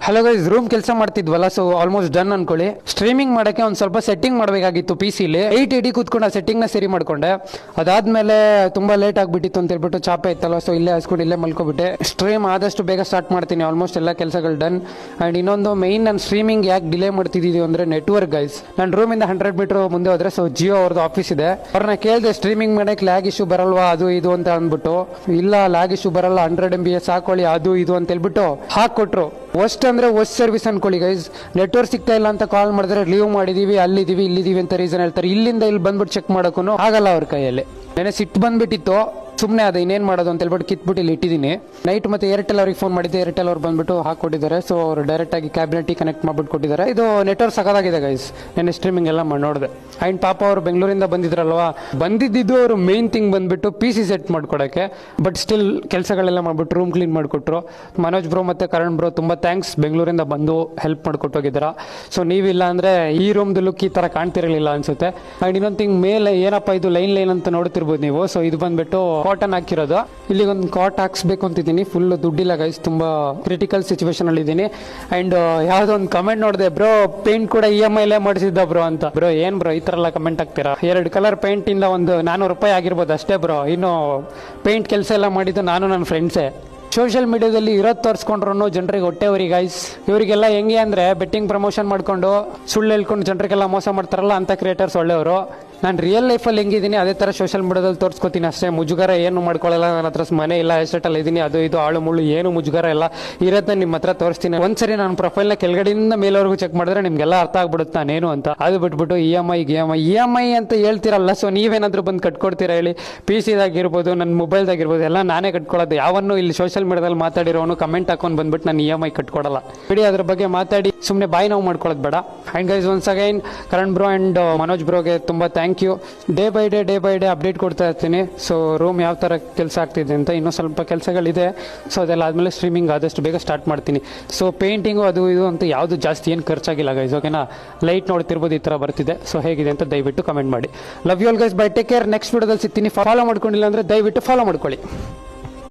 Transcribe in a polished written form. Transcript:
Hello guys, room ಕೆಲಸ ಮಾಡ್ತಿದ್ವಲ್ಲ, so almost done ಅನ್ಕೊಳ್ಳಿ. Streaming ಮಾಡಕ್ಕೆ ಒಂದು ಸ್ವಲ್ಪ ಸೆಟ್ಟಿಂಗ್ ಮಾಡಬೇಕಾಗಿತ್ತು ಪಿ ಸಿಲಿ. 880 ಕೂತ್ಕೊಂಡು ಆ ಸೆಟ್ಟಿಂಗ್ನ ಸರಿ ಮಾಡ್ಕೊಂಡೆ. ಅದಾದ್ಮೇಲೆ ತುಂಬಾ ಲೇಟ್ ಆಗಿಬಿಟ್ಟಿತ್ತು ಅಂತ ಹೇಳ್ಬಿಟ್ಟು ಚಾಪೆ ಇತ್ತಲ್ಲ, ಸೊ ಇಲ್ಲೇ ಹಾಸ್ಕೊಂಡು ಇಲ್ಲೇ ಮಲ್ಕೊಬಿಟ್ಟೆ. ಸ್ಟ್ರೀಮ್ ಆದಷ್ಟು ಬೇಗ ಸ್ಟಾರ್ಟ್ ಮಾಡ್ತೀನಿ. ಆಲ್ಮೋಸ್ಟ್ ಎಲ್ಲ ಕೆಲಸಗಳು ಡನ್. ಅಂಡ್ ಇನ್ನೊಂದು ಮೈನ್, ನಾನು ಸ್ಟ್ರೀಮಿಂಗ್ ಯಾಕೆ ಡಿಲೇ ಮಾಡ್ತಿದ್ದೀವಿ ಅಂದ್ರೆ ನೆಟ್ವರ್ಕ್ ಗೈಸ್. ನನ್ನ ರೂಮಿಂದ 100 ಮೀಟರ್ ಮುಂದೆ ಹೋದ್ರೆ ಸೊ ಜಿಯೋ ಅವ್ರದ್ದು ಆಫೀಸ್ ಇದೆ. ಅವ್ರನ್ನ ಕೇಳಿದೆ ಸ್ಟ್ರೀಮಿಂಗ್ ಮಾಡಕ್ಕೆ ಲ್ಯಾಗ್ ಇಶ್ಯೂ ಬರಲ್ವಾ ಅದು ಇದು ಅಂತ ಅಂದ್ಬಿಟ್ಟು, ಇಲ್ಲ ಲ್ಯಾಗ್ ಇಶ್ಯೂ ಬರಲ್ಲ, 100 MB ಹಾಕೊಳ್ಳಿ ಅದು ಇದು ಅಂತ ಹೇಳ್ಬಿಟ್ಟು ಹಾಕೊಟ್ರು. ವರ್ಸ್ಟ್ ಅಂದ್ರೆ ವರ್ಸ್ಟ್ ಸರ್ವಿಸ್ ಅನ್ಕೊಳ್ಳಿ ಗೈಸ್. ನೆಟ್ವರ್ಕ್ ಸಿಗ್ತಾ ಇಲ್ಲ ಅಂತ ಕಾಲ್ ಮಾಡಿದ್ರೆ ಲೀವ್ ಮಾಡಿದೀವಿ, ಅಲ್ಲಿದೀವಿ ಇಲ್ಲಿದೀವಿ ಅಂತ ರೀಸನ್ ಹೇಳ್ತಾರೆ. ಇಲ್ಲಿಂದ ಇಲ್ಲಿ ಬಂದ್ಬಿಟ್ಟು ಚೆಕ್ ಮಾಡೋಕ್ಕೂ ಆಗಲ್ಲ ಅವ್ರ ಕೈಯಲ್ಲಿ. ನೆನೆ ಸಿಟ್ಟು ಬಂದ್ಬಿಟ್ಟಿತ್ತು, ಸುಮ್ಮನೆ ಅದು ಇನ್ನೇನು ಮಾಡೋದು ಅಂತ ಹೇಳ್ಬಿಟ್ಟು ಕಿತ್ಬಿಟ್ಟು ಇಲ್ಲಿ ಇಟ್ಟಿದ್ದೀನಿ. ನೈಟ್ ಮತ್ತೆ ಏರ್ಟೆಲ್ ಅವ್ರಿಗೆ ಫೋನ್ ಮಾಡಿದ್ದೆ, ಏರ್ಟೆಲ್ ಅವ್ರು ಬಂದ್ಬಿಟ್ಟು ಹಾಕೊಟ್ಟಿದ್ದಾರೆ. ಸೊ ಅವರು ಡೈರೆಕ್ಟ್ ಆಗಿ ಕ್ಯಾಬಿನೆಟ್ ಕನೆಕ್ಟ್ ಮಾಡ್ಬಿಟ್ಟು ಕೊಟ್ಟಿದ್ದಾರೆ. ಇದು ನೆಟ್ವರ್ಕ್ ಸಕದಾಗಿದೆ ಗೈಸ್. ನೆನ್ನೆ ಸ್ಟ್ರೀಮಿಂಗ್ ಎಲ್ಲ ನೋಡಿದೆ. ಆ್ಯಂಡ್ ಪಾಪ ಅವರು ಬೆಂಗಳೂರಿಂದ ಬಂದಿದ್ರಲ್ವಾ, ಬಂದಿದ್ದು ಅವರು ಮೇನ್ ಥಿಂಗ್ ಬಂದ್ಬಿಟ್ಟು ಪಿ ಸಿ ಸೆಟ್ ಮಾಡ್ಕೊಡಕ್ಕೆ. ಬಟ್ ಸ್ಟಿಲ್ ಕೆಲಸಗಳೆಲ್ಲ ಮಾಡ್ಬಿಟ್ಟು ರೂಮ್ ಕ್ಲೀನ್ ಮಾಡಿಕೊಟ್ರು. ಮನೋಜ್ ಬ್ರೋ ಮತ್ತೆ ಕರಣ್ ಬ್ರೋ ತುಂಬ ಥ್ಯಾಂಕ್ಸ್, ಬೆಂಗಳೂರಿಂದ ಬಂದು ಹೆಲ್ಪ್ ಮಾಡ್ಕೊಟ್ಟು ಹೋಗಿದ್ದೀರಾ. ಸೊ ನೀವಿಲ್ಲ ಅಂದ್ರೆ ಈ ರೂಮ್ದು ಲುಕ್ ಈ ಥರ ಕಾಣ್ತಿರಲಿಲ್ಲ ಅನ್ಸುತ್ತೆ. ಆ್ಯಂಡ್ ಇನ್ನೊಂದು ಥಿಂಗ್, ಮೇಲೆ ಏನಪ್ಪ ಇದು ಲೈನ್ ಲೈನ್ ಅಂತ ನೋಡ್ತಿರ್ಬೋದು ನೀವು. ಸೊ ಇದು ಬಂದ್ಬಿಟ್ಟು ಕಾಟನ್ ಹಾಕಿರೋದು. ಇಲ್ಲಿ ಒಂದು ಕಾಟ್ ಹಾಕ್ಸ್ಬೇಕು ಅಂತಿದ್ದೀನಿ. ಫುಲ್ ದುಡ್ಡಿಲ್ಲ ಗೈಸ್, ತುಂಬಾ ಕ್ರಿಟಿಕಲ್ ಸಿಚುವೇಶನ್ ಅಲ್ಲಿ ಇದ್ದೀನಿ. ಅಂಡ್ ಯಾವ್ದೋ ಒಂದು ಕಮೆಂಟ್ ನೋಡಿದೆ, ಬ್ರೋ ಪೇಂಟ್ ಕೂಡ EMI ಮಾಡಿಸಿದ್ದ ಬ್ರೋ ಅಂತ. ಬ್ರೋ ಏನ್ ಬ್ರೋ ಈ ತರ ಎಲ್ಲ ಕಮೆಂಟ್ ಹಾಕ್ತೀರಾ? 2 ಕಲರ್ ಪೇಂಟ್ ಇಂದ ಒಂದು 400 ರೂಪಾಯಿ ಆಗಿರ್ಬೋದು ಅಷ್ಟೇ ಬ್ರೋ. ಇನ್ನು ಪೇಂಟ್ ಕೆಲಸ ಎಲ್ಲ ಮಾಡಿದ್ದು ನಾನು ನನ್ನ ಫ್ರೆಂಡ್ಸೇ. ಸೋಷಿಯಲ್ ಮೀಡಿಯಾದಲ್ಲಿ ಇರೋದು ತೋರಿಸ್ಕೊಂಡ್ರು ಜನರಿಗೆ ಹೊಟ್ಟೆವರಿ ಗೈಸ್. ಇವರಿಗೆಲ್ಲ ಹೆಂಗೆ ಅಂದ್ರೆ ಬೆಟ್ಟಿಂಗ್ ಪ್ರಮೋಷನ್ ಮಾಡ್ಕೊಂಡು ಸುಳ್ಳು ಹೇಳ್ಕೊಂಡು ಜನರಿಗೆಲ್ಲ ಮೋಸ ಮಾಡ್ತಾರಲ್ಲ ಅಂತ ಕ್ರಿಯೇಟರ್ಸ್ ಒಳ್ಳೆಯವರು. ನಾನು ರಿಯಲ್ ಲೈಫಲ್ಲಿ ಹೆಂಗಿದ್ದೀನಿ ಅದೇ ಥರ ಸೋಷಿಯಲ್ ಮೀಡಿಯಾದಲ್ಲಿ ತೋರಿಸ್ಕೊತೀನಿ ಅಷ್ಟೇ. ಮುಜುಗರ ಏನು ಮಾಡ್ಕೊಳ್ಳಲ್ಲ. ನನ್ನ ಹತ್ರ ಮನೆ ಇಲ್ಲ, ಎಸ್ಟೇಟಲ್ಲಿ ಇದ್ದೀನಿ, ಅದು ಇದು ಆಳು ಮುಳ್ಳು ಏನು ಮುಜುಗರ ಇಲ್ಲ. ಇರೋದನ್ನ ನಿಮ್ಮ ಹತ್ರ ತೋರಿಸ್ತೀನಿ. ಒಂದ್ಸರಿ ನಾನು ಪ್ರೊಫೈಲ್ನ ಕೆಳಗಡೆಯಿಂದ ಮೇಲವರೆಗೂ ಚೆಕ್ ಮಾಡಿದ್ರೆ ನಿಮ್ಗೆಲ್ಲ ಅರ್ಥ ಆಗ್ಬಿಡುತ್ತೆ ನಾನೇನು ಅಂತ. ಅದು ಬಿಟ್ಬಿಟ್ಟು EMI ಅಂತ ಹೇಳ್ತಿರಲ್ಲ. ಸೊ ನೀವೇನಾದ್ರೂ ಬಂದು ಕಟ್ಕೊಡ್ತೀರಾ ಹೇಳಿ? PC-ದಾಗಿರ್ಬೋದು, ನನ್ನ ಮೊಬೈಲ್ದಾಗಿರ್ಬೋದು, ಎಲ್ಲ ನಾನೇ ಕಟ್ಕೊಳ್ಳೋದು. ಯಾವನ್ನು ಇಲ್ಲಿ ಸೋಷಿಯಲ್ ಮೀಡಿಯಾದಲ್ಲಿ ಮಾತಾಡಿರೋನು ಕಮೆಂಟ್ ಹಾಕೊಂಡು ಬಂದ್ಬಿಟ್ಟು ನಾನು EMI ಕಟ್ಕೊಡಲ್ಲ. ಬಿಡಿ, ಅದ್ರ ಬಗ್ಗೆ ಮಾತಾಡಿ ಸುಮ್ಮನೆ ಬಾಯಿ ನೋವು ಮಾಡ್ಕೊಳ್ಳೋದು ಬೇಡ. And guys, once again Karan bro and Manoj ಬ್ರೋಗೆ ತುಂಬ thank you. Day by day update ಕೊಡ್ತಾ ಇರ್ತೀನಿ. ಸೊ ರೂಮ್ ಯಾವ ಥರ ಕೆಲಸ ಆಗ್ತಿದೆ ಅಂತ. ಇನ್ನೂ ಸ್ವಲ್ಪ ಕೆಲಸಗಳಿದೆ. ಸೊ ಅದೆಲ್ಲ ಆದಮೇಲೆ ಸ್ಟ್ರೀಮಿಂಗ್ ಆದಷ್ಟು ಬೇಗ ಸ್ಟಾರ್ಟ್ ಮಾಡ್ತೀನಿ. ಸೊ ಪೇಂಟಿಂಗು ಅದು ಇದು ಅಂತ ಯಾವುದು ಜಾಸ್ತಿ ಏನು ಖರ್ಚಾಗಿಲ್ಲ ಗೈಸ್, ಓಕೆನಾ? ಲೈಟ್ ನೋಡ್ತಿರ್ಬೋದು ಈ ಥರ ಬರ್ತಿದೆ. ಸೊ ಹೇಗಿದೆ ಅಂತ ದಯವಿಟ್ಟು ಕಮೆಂಟ್ ಮಾಡಿ. Love you all guys, bye take care. Next ವಿಡಿಯೋದಲ್ಲಿ ಸಿಗ್ತೀನಿ. ಫಾಲೋ ಮಾಡ್ಕೊಂಡಿಲ್ಲ ಅಂದರೆ ದಯವಿಟ್ಟು ಫಾಲೋ ಮಾಡ್ಕೊಳ್ಳಿ.